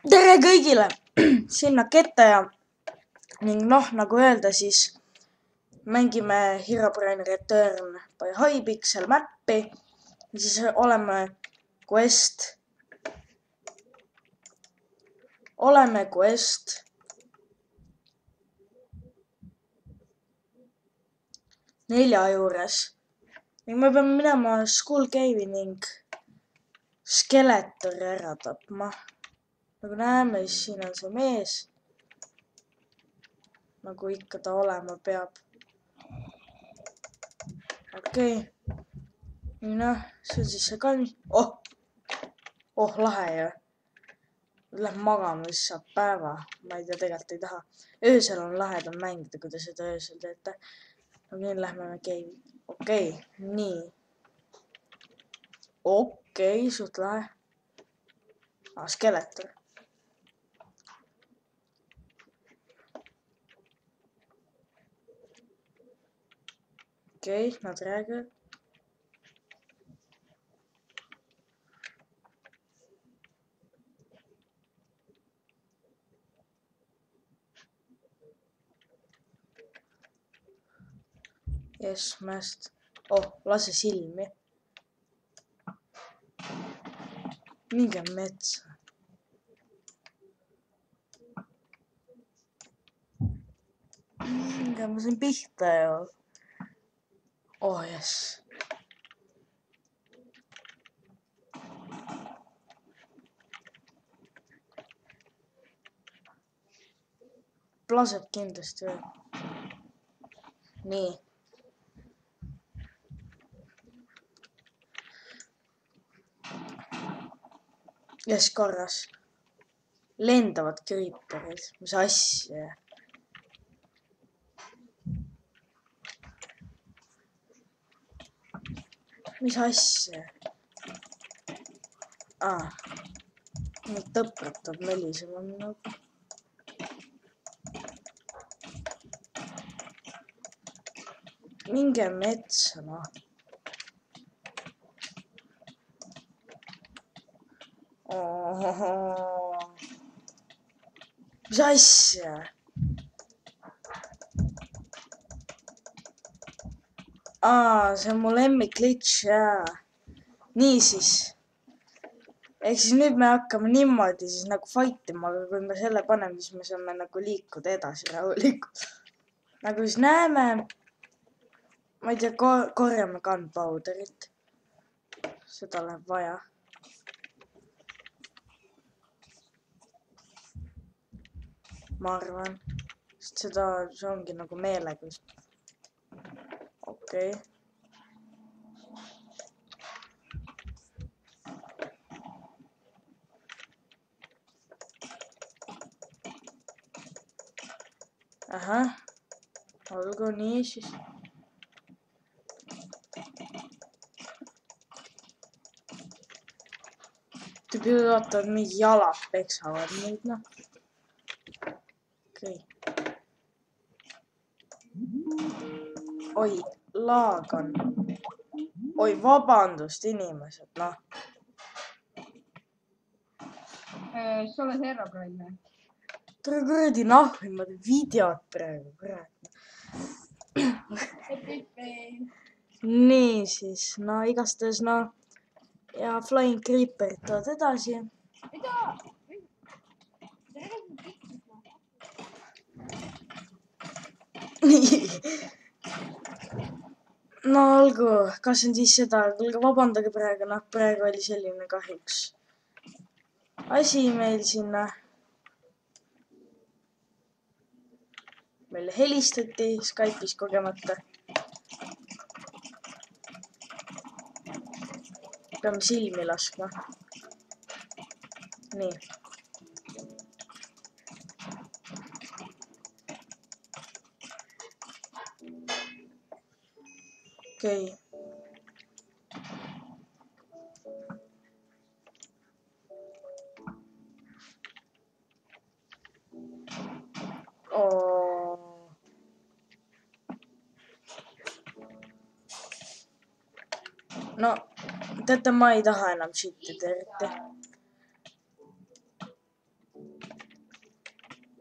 tere kõigile! Sinna Ketaja ning noh, nagu öelda, siis mängime Herobrine Return by Hypixel mappi ja siis oleme quest 4 juures ning me peame minema Skull Cave'i ning Skeletori ära tapma. Nagu näeme, siis siin on see mees, nagu ikka ta olema peab. Okei. Noh, see on siis see kalm. Lahe ju. Läheb magama, siis saab päeva. Ma ei tea, tegelikult ei taha. Öösel on lahedam mängida, kui te seda öösel teete. No nüüd lähme me cave'i. Okei, nii. Okei, suht lahe. Skeletor. Okei, nad räägivad. Yes, mäest. Lase silmi. Minge metsa. Minge, ma sain pihta ju. Yes. Laseb kindlasti veel. Nii. Yes, korras. Lendavad creeperid. Mis asja? Mis asja? Nüüd tõpratab melisema minuga. Minge metsa, noh. Mis asja? See on mu lemmik glitch, jaa. Niisiis. Ehk siis nüüd me hakkame niimoodi siis nagu fight ima, aga kui me selle paneme, siis me saame nagu liikuda edasi rahulikult. Nagu siis näeme, ma ei tea, korjame gunpowderit. Seda läheb vaja. Ma arvan, sest see ongi nagu meelega. Okei. Ahah, olgu nii siis. Tüübid ootavad, mingi jalad peksavad neid, noh. Okei. Oi, laag on. Oi, vabandust, inimesed, noh. Sa oled Herobrine või? Tere kuradi nahvi, ma teen videot praegu, kurat. Nii siis, no igastahes, no. Ja Flying Creeperid tulevad edasi. Mida? No olgu, kas on siis seda, vabandage praegu, noh, praegu oli selline kahjuks asi meil sinna. Meile helistati Skype'is kogemata. Peame silmi laskma. Nii. Okei. No, teate, ma ei taha enam shit'ida eriti.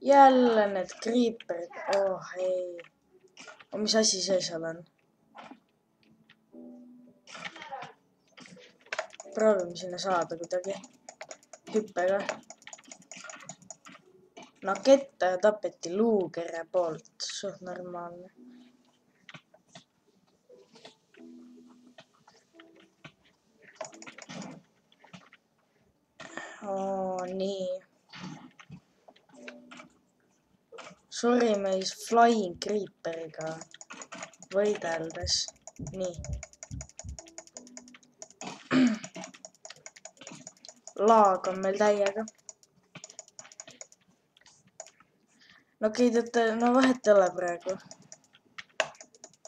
jälle need creeperid, oh ei. Mis asi see seal on? Proovime sinna saada kuidagi. Hüppega. No ketta tapeti luukere poolt, suht normaalne. Nii. Surime siis Flying Creeperiga võideldes. Nii. Laag on meil täiega. No okei, teate, no vahet ei ole praegu.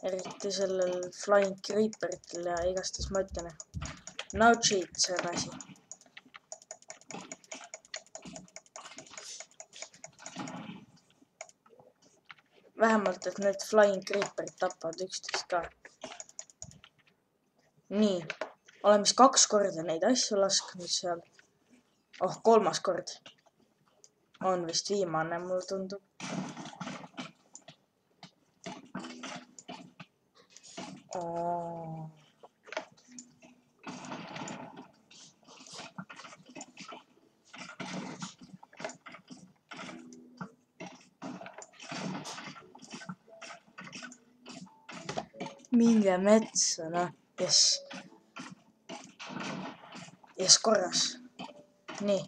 Eriti sellel Flying Creeperitel ja igastahes ma ütlen. No cheat, see on asi. Vähemalt, et need Flying Creeperid tapavad üksteist ka. Nii, oleme siis 2 korda neid asju lasknud seal. Oh, 3. kord. On vist viimane, mulle tundub. Minge metsa, noh, Yes, korras. Nii.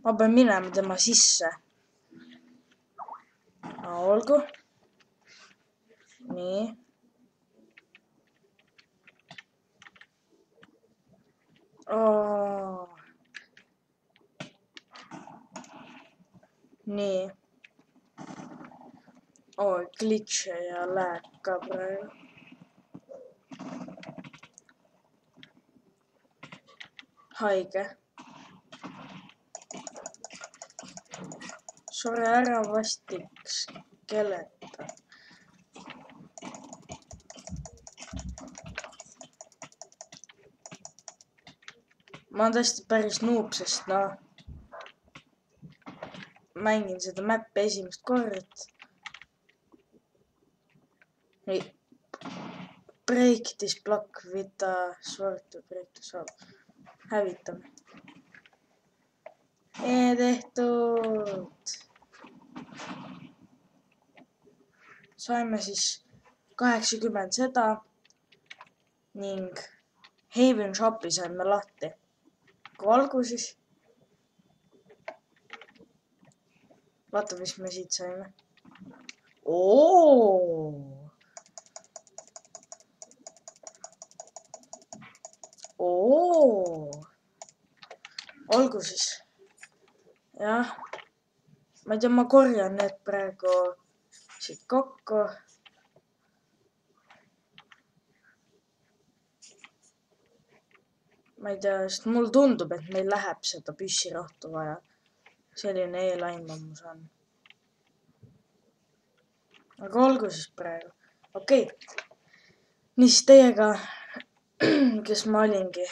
Ma pean minema tema sisse. Olgu. Nii. Nii. Glitche ja lag ka praegu. Haige. Sure ära vastik skeleta. Ma olen tõesti päris noob, sest noh, mängin seda mappi esimest kord. Ei. Break this block with the sword to break the sword. Hävitame. Tehtud. Saime siis 80 seda ning Haven Shopi saime lahti. Olgu siis. Vaata, mis me siit saime. Olgu siis. Jah. Ma ei tea, ma korjan need praegu siit kokku. Ma ei tea, sest mul tundub, et meil läheb seda püssirohtu vaja. Selline eelaimamus on. Aga olgu siis praegu. Okei. Niisiis teiega, kes ma olingi.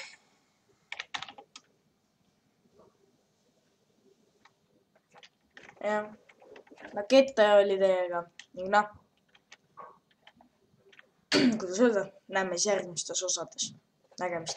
Jah. No ketta oli teiega. Ning noh. Kuidas öelda? Näeme siis järgmistes osades. Nägemist.